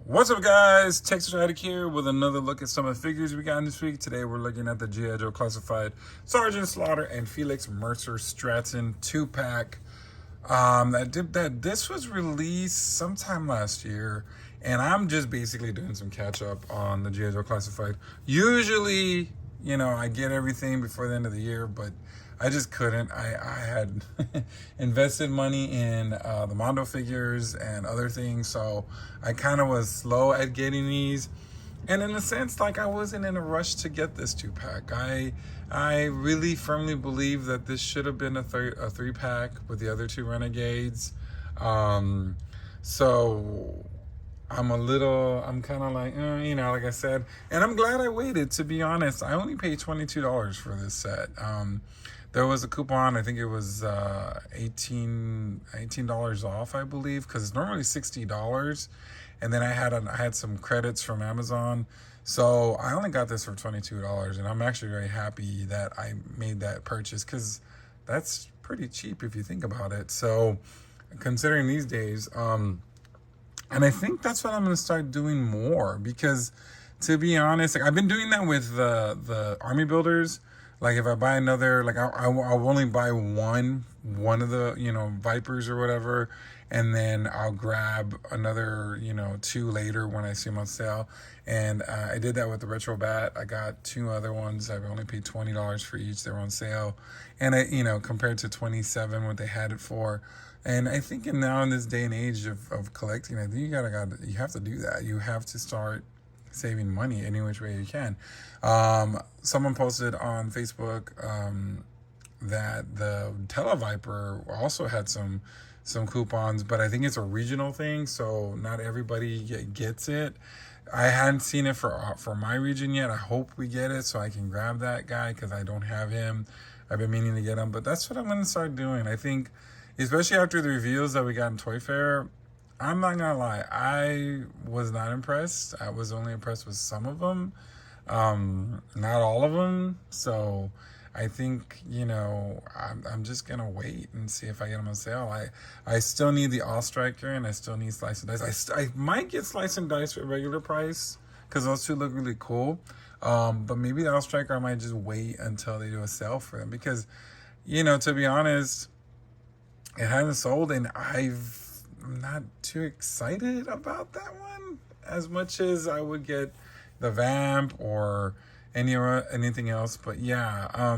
What's up, guys? Texas Addict here with another look at some of the figures we got this week. Today we're looking at the G.I. Joe Classified Sgt. Slaughter and Felix Mercer Stratton 2-pack. This was released sometime last year, and I'm just basically doing some catch up on the G.I. Joe Classified. Usually, you know, I get everything before the end of the year, but I just couldn't. I had invested money in the Mondo figures and other things, so I kind of was slow at getting these. And in a sense, like, I wasn't in a rush to get this 2-pack. I really firmly believe that this should have been a 3-pack with the other two Renegades. So I'm kind of like, you know, like I said, and I'm glad I waited, to be honest. I only paid $22 for this set. There was a coupon, I think it was $18 off, I believe, because it's normally $60. And then I had some credits from Amazon. So I only got this for $22, and I'm actually very happy that I made that purchase, because that's pretty cheap if you think about it. So considering these days, and I think that's what I'm going to start doing more, because to be honest, like, I've been doing that with the army builders. Like, if I buy another, like, I'll only buy one of the, you know, Vipers or whatever, and then I'll grab another, you know, 2 later when I see them on sale. And I did that with the Retro Bat. I got 2 other ones. I've only paid $20 for each. They were on sale, and you know, compared to $27 what they had it for. And I think now in this day and age of collecting, I think you have to do that. You have to start saving money any which way you can. Someone posted on Facebook that the Televiper also had some coupons, but I think it's a regional thing, so not everybody gets it. I hadn't seen it for my region yet. I hope we get it so I can grab that guy, because I don't have him. I've been meaning to get him, but that's what I'm going to start doing. I think, especially after the reveals that we got in Toy Fair, I'm not gonna lie, I was not impressed. I was only impressed with some of them, not all of them. So I think, you know, I'm just gonna wait and see if I get them on sale. I still need the All Striker, and I still need Slice and Dice. I might get Slice and Dice at regular price, because those two look really cool. But maybe the All Striker, I might just wait until they do a sale for them, because, you know, to be honest, it hasn't sold, and I'm not too excited about that one as much as I would get the Vamp or anything else. But yeah,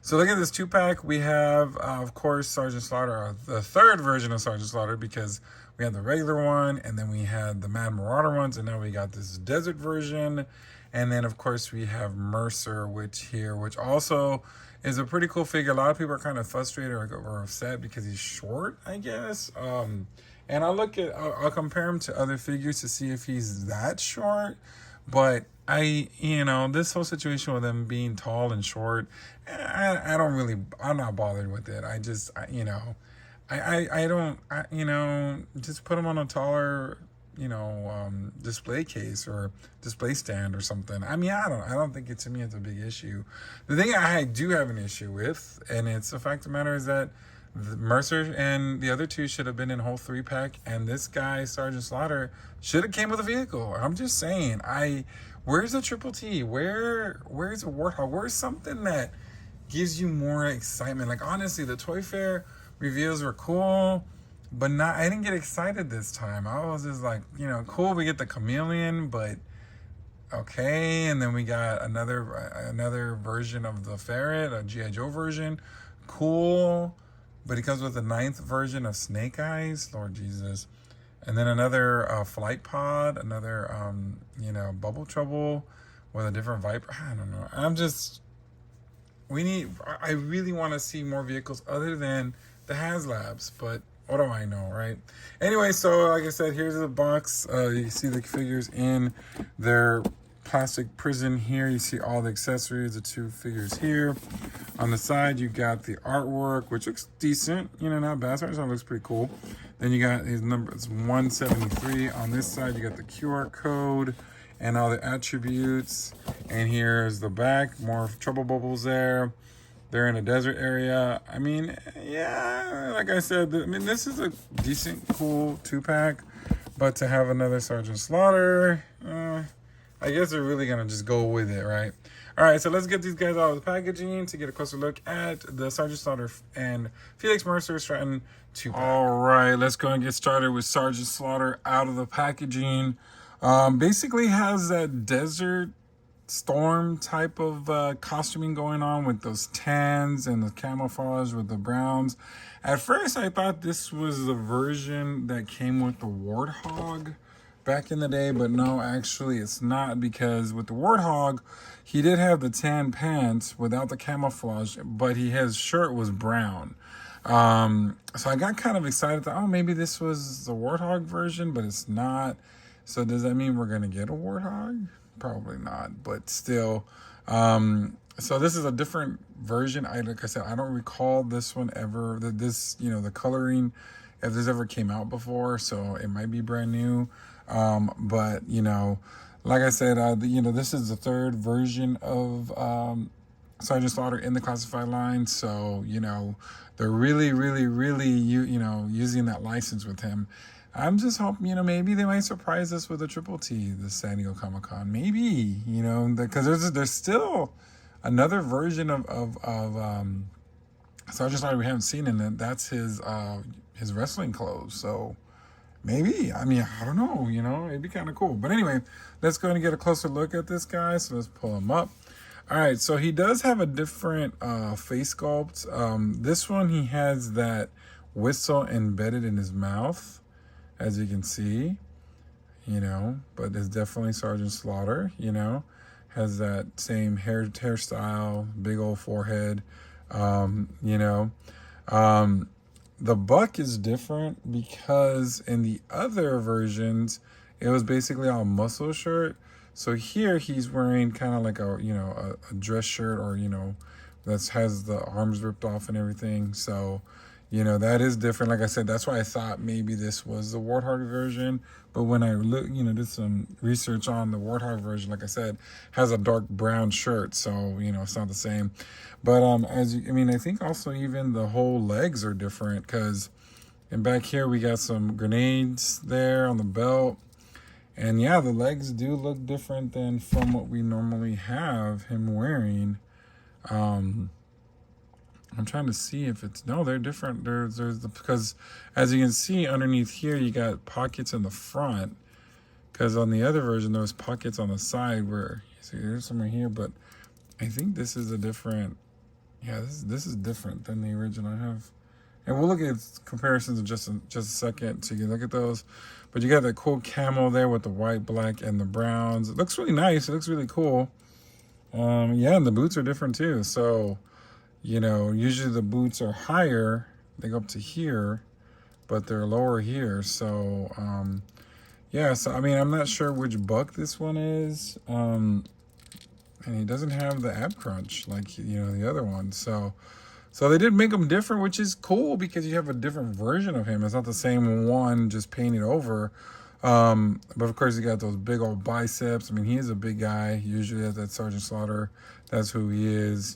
so look at this 2-pack. We have, of course, Sgt. Slaughter, the third version of Sgt. Slaughter, because we had the regular one, and then we had the Mad Marauder ones, and now we got this desert version. And then, of course, we have Mercer, which also is a pretty cool figure. A lot of people are kind of frustrated or upset because he's short, I guess. And I'll compare him to other figures to see if he's that short. But you know, this whole situation with him being tall and short, I'm not bothered with it. Just put him on a taller, you know, display case or display stand or something. I mean, I don't think to me it's a big issue. The thing I do have an issue with, and it's the fact of the matter, is that the Mercer and the other two should have been in whole 3-pack, and this guy, Sgt. Slaughter, should have came with a vehicle. I'm just saying, where's the Triple T? Where's a Warthog? Where's something that gives you more excitement? Like, honestly, the Toy Fair reveals were cool, but I didn't get excited this time. I was just like, you know, cool, we get the Chameleon, but okay. And then we got another version of the Ferret, a G.I. Joe version. Cool. But he comes with the 9th version of Snake Eyes, Lord Jesus. And then another Flight Pod, another, Bubble Trouble with a different Viper. I don't know. I really want to see more vehicles other than the HasLabs, but what do I know, right? Anyway, so like I said, here's the box. You see the figures in their plastic prison here. You see all the accessories, the 2 figures here. On the side, you got the artwork, which looks decent, you know, not bad. So it looks pretty cool. Then you got his number, it's 173. On this side, you got the QR code and all the attributes. And here's the back, more trouble bubbles there. They're in a desert area. I mean, yeah, like I said, I mean, this is a decent, cool 2-pack. But to have another Sgt. Slaughter, I guess they're really going to just go with it, right? All right, so let's get these guys out of the packaging to get a closer look at the Sgt. Slaughter and Felix Mercer Stratton 2-pack. All right, let's go and get started with Sgt. Slaughter out of the packaging. Basically has that desert storm type of costuming going on with those tans and the camouflage with the browns. At first, I thought this was the version that came with the Warthog back in the day, but no, actually it's not, because with the Warthog, he did have the tan pants without the camouflage, but his shirt was brown. So I got kind of excited that, oh, maybe this was the Warthog version, but it's not. So does that mean we're going to get a Warthog? Probably not, but still. So this is a different version. Like I said, I don't recall this one ever, the coloring, if this ever came out before, so it might be brand new. But, like I said, this is the third version of Sgt. Slaughter in the classified line. So, they're really, really, really, using that license with him. I'm just hoping, maybe they might surprise us with a Triple T, the San Diego Comic-Con. Maybe, because there's still another version of Sgt. Slaughter we haven't seen, and that's his wrestling clothes. So maybe, I don't know, it'd be kind of cool. But anyway, let's go and get a closer look at this guy. So let's pull him up. All right, so he does have a different face sculpt. This one, he has that whistle embedded in his mouth, as you can see, but it's definitely Sgt. Slaughter, has that same hairstyle, big old forehead, The buck is different because in the other versions, it was basically all muscle shirt. So here he's wearing kind of like a dress shirt, or, that has the arms ripped off and everything. So, that is different. Like I said, that's why I thought maybe this was the Warthog version. But when I did some research on the Warthog version, like I said, has a dark brown shirt. So, it's not the same. But I think also even the whole legs are different, because back here we got some grenades there on the belt. And yeah, the legs do look different than from what we normally have him wearing. I'm trying to see if they're different. Because as you can see underneath here, you got pockets in the front. Because on the other version, there was pockets on the side where, see, there's some right here. But I think this is a different, this is different than the original I have. And we'll look at comparisons in just a second so you can look at those. But you got that cool camo there with the white, black, and the browns. It looks really nice. It looks really cool. And the boots are different too. So, usually the boots are higher. They go up to here, but they're lower here. So, so, I'm not sure which buck this one is. And he doesn't have the ab crunch like, the other one. So they did make him different, which is cool because you have a different version of him. It's not the same one just painted over. But of course, you got those big old biceps. He is a big guy. Usually at that Sgt. Slaughter, that's who he is,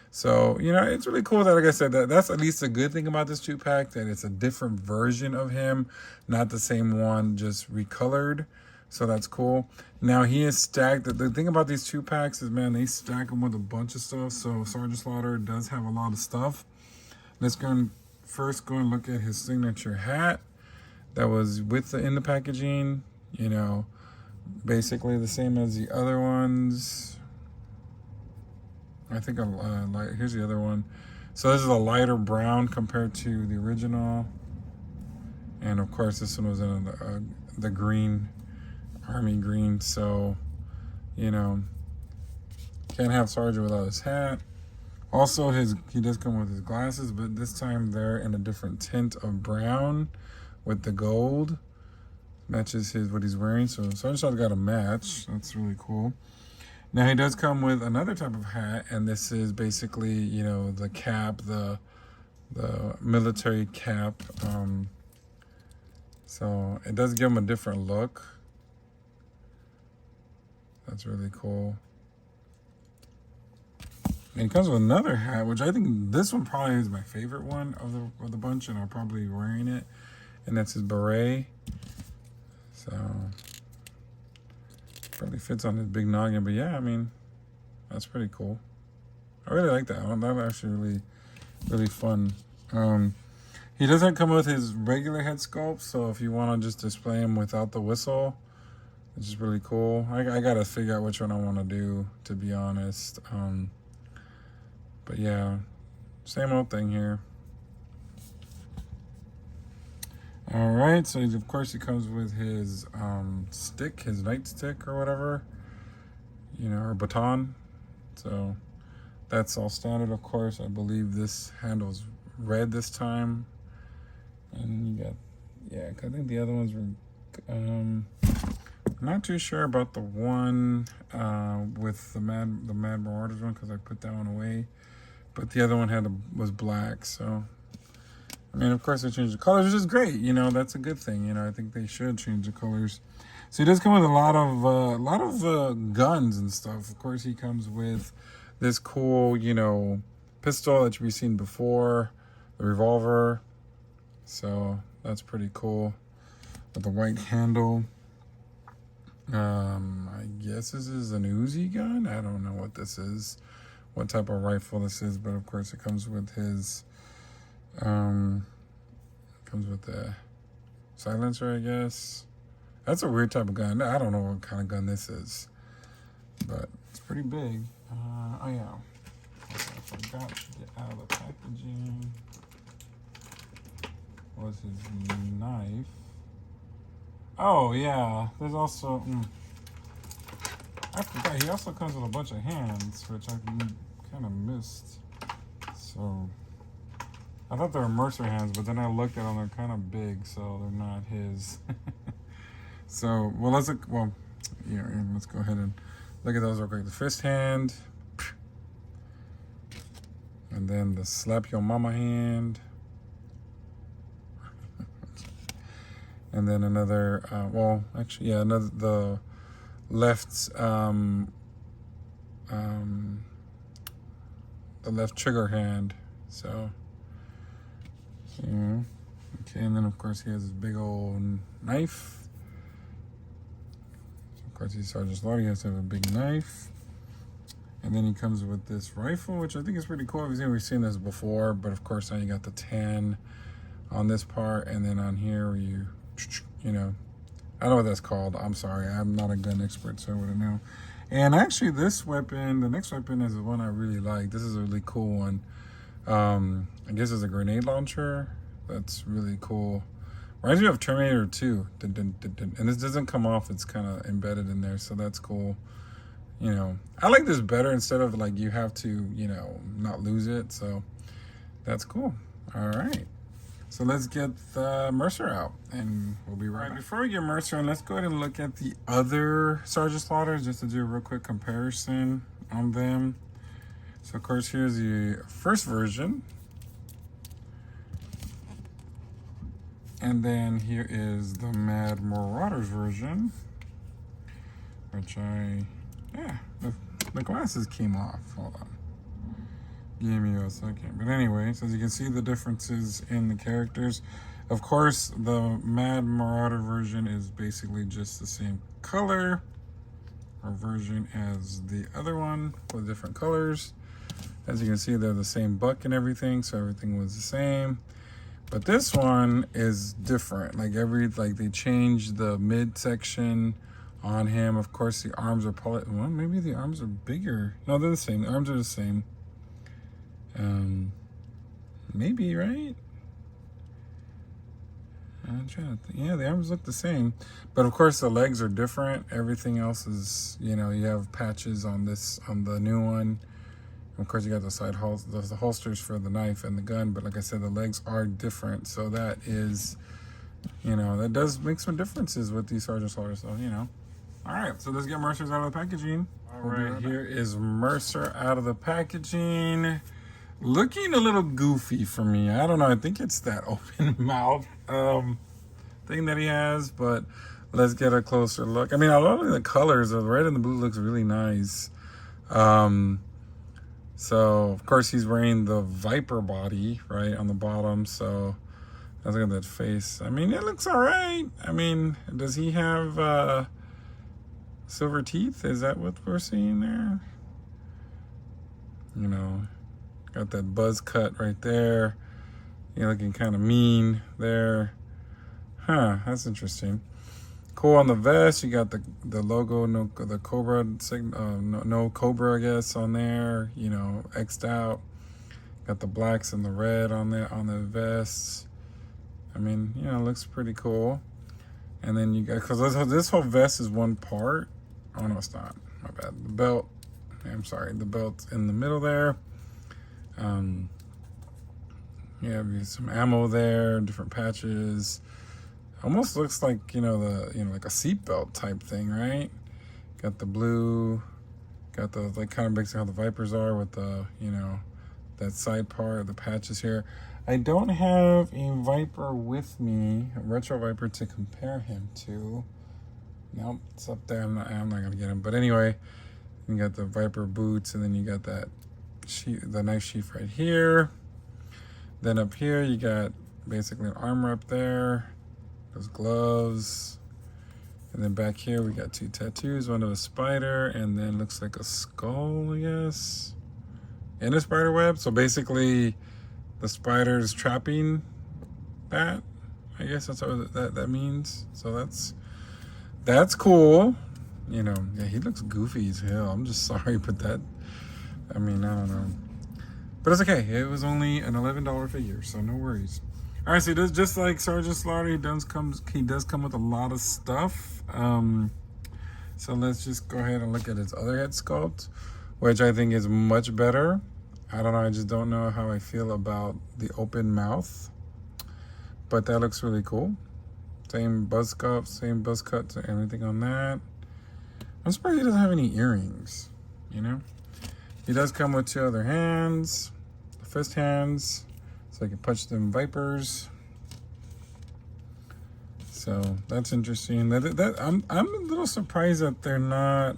So, it's really cool that, like I said, that's at least a good thing about this 2-pack, that it's a different version of him, not the same one, just recolored. So that's cool. Now, he is stacked. The thing about these 2-packs is, man, they stack them with a bunch of stuff. So Sgt. Slaughter does have a lot of stuff. Let's first go and look at his signature hat that was in the packaging. Basically the same as the other ones. I think here's the other one. So this is a lighter brown compared to the original. And of course, this one was in the green, army green. So, can't have Sergeant without his hat. Also, he does come with his glasses, but this time they're in a different tint of brown with the gold. Matches what he's wearing. So Sergeant got a match. That's really cool. Now, he does come with another type of hat, and this is basically, the cap, the military cap. So it does give him a different look. That's really cool. And it comes with another hat, which I think this one probably is my favorite one of the bunch, and I'll probably be wearing it. And that's his beret. So probably fits on his big noggin. But yeah, I mean, that's pretty cool. I really like that one. That was actually really, really fun. He doesn't come with his regular head sculpt, so if you want to just display him without the whistle, which is really cool. I gotta figure out which one I want to do, to be honest. But yeah, same old thing here. All right, so of course he comes with his stick, his nightstick or whatever, you know, or baton. So that's all standard, of course. I believe this handle's red this time. And you got, yeah, I think the other ones were, not too sure about the one with the Mad Marauders one, because I put that one away. But the other one was black, so I mean, of course they changed the colors, which is great. You know, that's a good thing. You know, I think they should change the colors. So he does come with a lot of guns and stuff. Of course, he comes with this cool, you know, pistol that you've seen before, the revolver. So that's pretty cool with the white handle. I guess this is an Uzi gun. I don't know what this is, what type of rifle this is, but of course it comes with his, comes with the silencer, I guess. That's a weird type of gun. I don't know what kind of gun this is, but it's pretty big. Oh yeah, I forgot to get out of the packaging. Was his knife? Oh yeah, there's also, I forgot, he also comes with a bunch of hands, which I kind of missed. So, I thought they were Mercer hands, but then I looked at them, they're kind of big, so they're not his. So, well, let's go ahead and look at those real quick. The fist hand, and then the slap your mama hand. And then another, the left, the left trigger hand. So, yeah. Okay, and then of course he has this big old knife. So of course he's Sergeant Slaughter, he has to have a big knife. And then he comes with this rifle, which I think is pretty cool. We've seen this before, but of course now you got the 10 on this part, and then on here you know, I don't know what that's called. I'm sorry, I'm not a gun expert, so I wouldn't know. And actually this weapon, the next weapon is the one I really like. This is a really cool one. I guess it's a grenade launcher. That's really cool. Reminds me of Terminator 2. And this doesn't come off, it's kind of embedded in there, so that's cool. You know, I like this better instead of like you have to, you know, not lose it. So that's cool. All right. So let's get the Mercer out, and we'll be right back. Before we get Mercer in, let's go ahead and look at the other Sergeant Slaughters just to do a real quick comparison on them. So of course, here's the first version. And then here is the Mad Marauders version, which the glasses came off. Hold on. Give me a second. But anyway, so as you can see the differences in the characters. Of course, the Mad Marauder version is basically just the same color or version as the other one with different colors. As you can see, they're the same buck and everything, so everything was the same. But this one is different. Like they changed the midsection on him. Of course, the arms are well, maybe the arms are bigger. No, they're the same. The arms are the same. Maybe, right? I'm trying to think. Yeah, the arms look the same, but of course the legs are different. Everything else is, you know, you have patches on the new one. Of course, you got the side the holsters for the knife and the gun, but like I said, the legs are different. So that is, you know, that does make some differences with these Sergeant Slaughters. So, you know. All right, so let's get Mercer's out of the packaging. All right, here is Mercer out of the packaging. Looking a little goofy for me. I don't know. I think it's that open mouth thing that he has, but let's get a closer look. I mean, I love the colors. The red and the blue looks really nice. So, of course, he's wearing the Viper body, right, on the bottom. So, let's look at that face. I mean, it looks all right. I mean, does he have silver teeth? Is that what we're seeing there? You know, got that buzz cut right there. You're looking kind of mean there. Huh, that's interesting. Cool on the vest. You got the logo, the Cobra, no Cobra, I guess, on there. You know, X'd out. Got the blacks and the red on the vests. I mean, you know, it looks pretty cool. And then you got, because this whole vest is one part. Oh no, it's not. My bad. The belt. I'm sorry. The belt's in the middle there. You have some ammo there, different patches. Almost looks like, like a seatbelt type thing, right? Got the blue, got the, like, kind of basically how the Vipers are with the, that side part, the patches here. I don't have a Viper with me, a retro Viper to compare him to. Nope, it's up there. I'm not gonna get him. But anyway, you got the Viper boots, and then you got that the knife sheath right here. Then up here, you got basically an armor up there. Those gloves. And then back here, we got 2 tattoos. One of a spider, and then looks like a skull, I guess. And a spider web. So basically, the spider is trapping that. I guess that's what that means. So that's cool. Yeah, he looks goofy as hell. I'm just sorry, but I don't know. But it's okay. It was only an $11 figure, so no worries. All right, so he does, just like Sergeant Slaughter, he does come with a lot of stuff. So let's just go ahead and look at his other head sculpt, which I think is much better. I don't know. I just don't know how I feel about the open mouth, but that looks really cool. Same buzz cut, and everything on that. I'm surprised he doesn't have any earrings, He does come with 2 other hands, fist hands, so I can punch them Vipers. So that's interesting. I'm a little surprised that they're not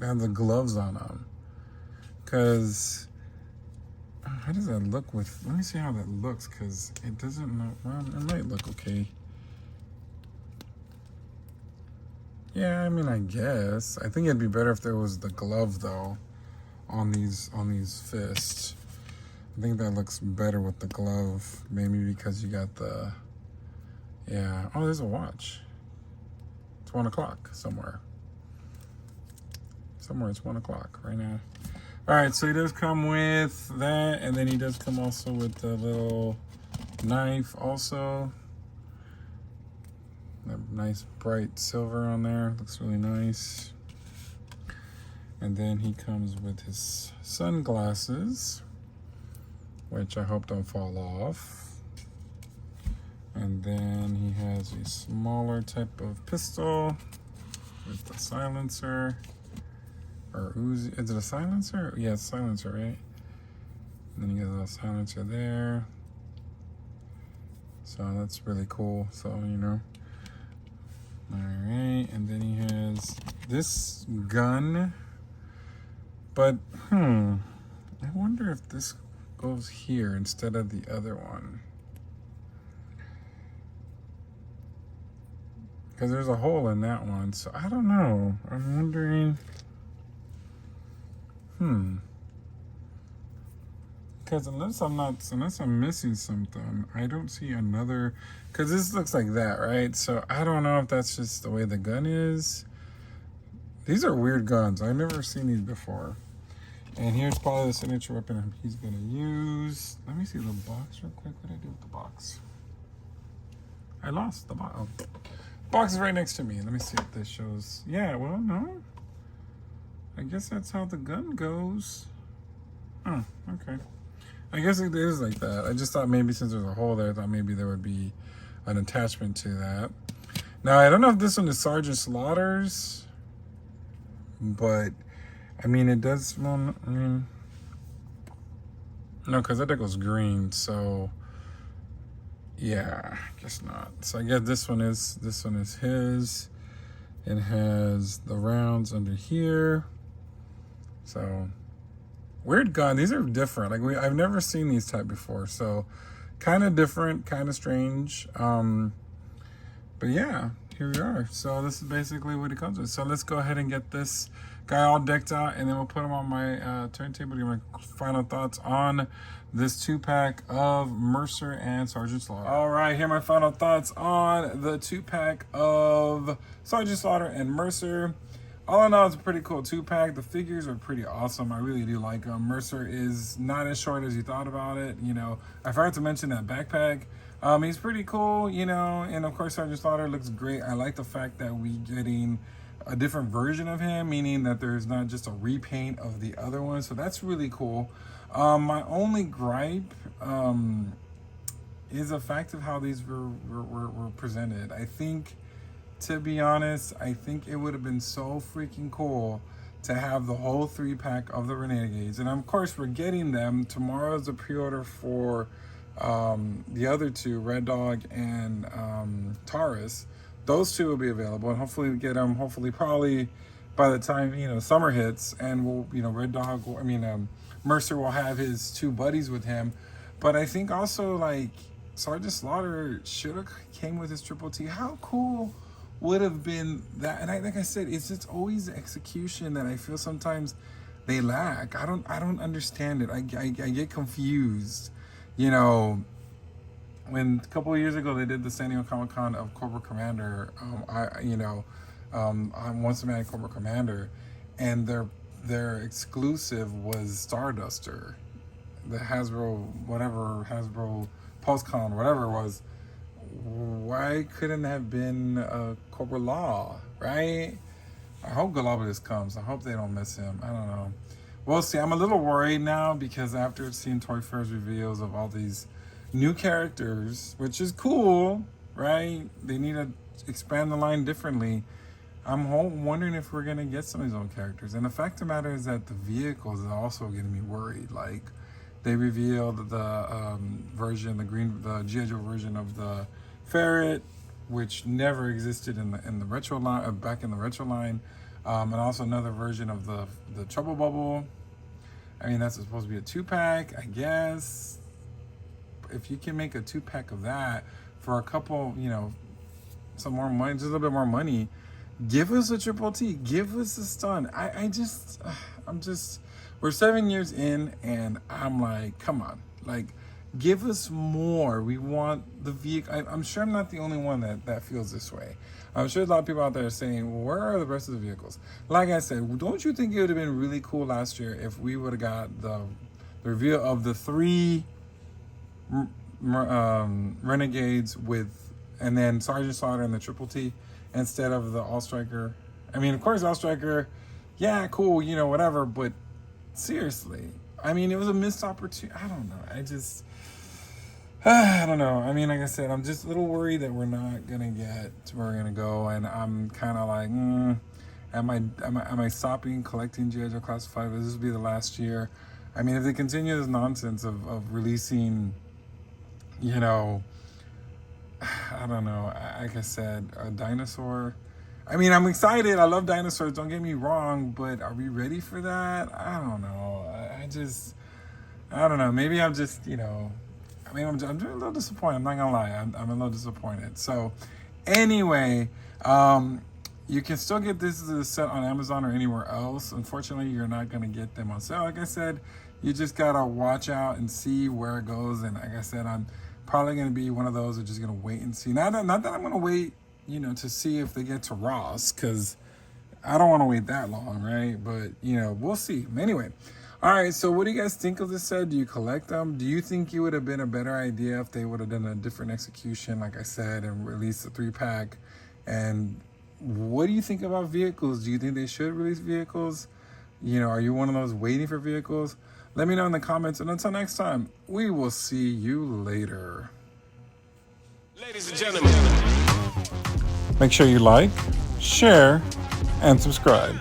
have the gloves on them, because how does that look with? Let me see how that looks, because it doesn't look. Well, it might look okay. Yeah, I mean, I guess. I think it'd be better if there was the glove though on these fists. I think that looks better with the glove, maybe because you got the, yeah. Oh, there's a watch. It's 1 o'clock somewhere. It's 1 o'clock right now. All right, so he does come with that, and then he does come also with the little knife also. That nice bright silver on there, looks really nice. And then he comes with his sunglasses, which I hope don't fall off. And then he has a smaller type of pistol with the silencer. Or Uzi, is it a silencer? Yeah, it's a silencer, right? And then you got a silencer there. So that's really cool. So, Alright, and then he has this gun. But, I wonder if this goes here instead of the other one. Because there's a hole in that one, so I don't know. I'm wondering. Because unless I'm missing something, I don't see another. Because this looks like that, right? So I don't know if that's just the way the gun is. These are weird guns. I've never seen these before. And here's probably the signature weapon he's going to use. Let me see the box real quick. What did I do with the box? I lost the box. Oh. Box is right next to me. Let me see if this shows. Yeah, well, no. I guess that's how the gun goes. Oh, okay. I guess it is like that. I just thought maybe since there's a hole there, I thought maybe there would be an attachment to that. Now, I don't know if this one is Sergeant Slaughter's, but I mean, it does. Well, I mean, no, because that goes green. So, yeah, I guess not. So I guess this one is his. It has the rounds under here. So, Weird gun. These are different. Like I've never seen these type before. So kind of different, kind of strange. But yeah, here we are. So this is basically what it comes with. So let's go ahead and get this guy all decked out, and then we'll put him on my turntable to give my final thoughts on this 2-pack of Mercer and Sgt. Slaughter. All right, here are my final thoughts on the 2-pack of Sgt. Slaughter and Mercer. All in all, it's a pretty cool 2-pack. The figures are pretty awesome. I really do like them. Mercer is not as short as you thought about it. You know, I forgot to mention that backpack. He's pretty cool, you know, and of course Sgt. Slaughter looks great. I like the fact that we getting a different version of him, meaning that there's not just a repaint of the other one. So that's really cool. My only gripe is the fact of how these were presented. I think, to be honest, I think it would have been so freaking cool to have the whole 3-pack of the Renegades. And of course, we're getting them. Tomorrow is the pre-order for the other two, Red Dog and Taurus. Those two will be available, and hopefully we get them, probably by the time, you know, summer hits, and we'll, you know, Red Dog, Mercer will have his 2 buddies with him. But I think also, like, Sgt. Slaughter should have came with his Triple T. How cool would have been that? And like I said, it's just always the execution that I feel sometimes they lack. I don't understand it. I get confused. You know, when a couple of years ago they did the San Diego Comic-Con of Cobra Commander, Once a Man Cobra Commander, and their exclusive was Starduster, the Hasbro PulseCon, whatever it was. Why couldn't it have been Cobra Law, right? I hope Galabadus comes. I hope they don't miss him. I don't know. We'll see. I'm a little worried now because after seeing Toy Fair's reveals of all these new characters, which is cool, right? They need to expand the line differently. I'm wondering if we're going to get some of these old characters. And the fact of the matter is that the vehicles are also getting me worried. Like, they revealed the the G.I. Joe version of the Ferret, which never existed in the retro line, back in the retro line. And also another version of the Trouble Bubble. I mean, that's supposed to be a 2-pack, I guess. If you can make a 2-pack of that for a couple, you know, some more money, just a little bit more money, give us a Triple T, give us a stun. We're 7 years in, and I'm like, come on, like, give us more. We want the vehicle. I'm sure I'm not the only one that feels this way. I'm sure a lot of people out there are saying, well, where are the rest of the vehicles? Like I said, don't you think it would have been really cool last year if we would have got the reveal of the 3 Renegades and then Sgt. Slaughter and the Triple T instead of the All Striker? I mean, of course, All Striker, yeah, cool, you know, whatever, but seriously, I mean, it was a missed opportunity. I don't know. I don't know. I mean, like I said, I'm just a little worried that we're not going to get to where we're going to go. And I'm kind of like, am I stopping collecting GIJOE Classified? Will this be the last year? I mean, if they continue this nonsense of releasing, you know, I don't know, like I said, a dinosaur. I mean, I'm excited. I love dinosaurs. Don't get me wrong. But are we ready for that? I don't know. I don't know. Maybe I'm just, you know, I mean, I'm a little disappointed. I'm not going to lie. I'm a little disappointed. So anyway, you can still get this as a set on Amazon or anywhere else. Unfortunately, you're not going to get them on sale. Like I said, you just got to watch out and see where it goes. And like I said, I'm probably going to be one of those who's just going to wait and see. Not that I'm going to wait, you know, to see if they get to Ross, because I don't want to wait that long, right? But, you know, we'll see. Anyway, all right, so what do you guys think of this set? Do you collect them? Do you think it would have been a better idea if they would have done a different execution, like I said, and released a 3-pack? And what do you think about vehicles? Do you think they should release vehicles? You know, are you one of those waiting for vehicles? Let me know in the comments. And until next time, we will see you later. Ladies and gentlemen, make sure you like, share, and subscribe.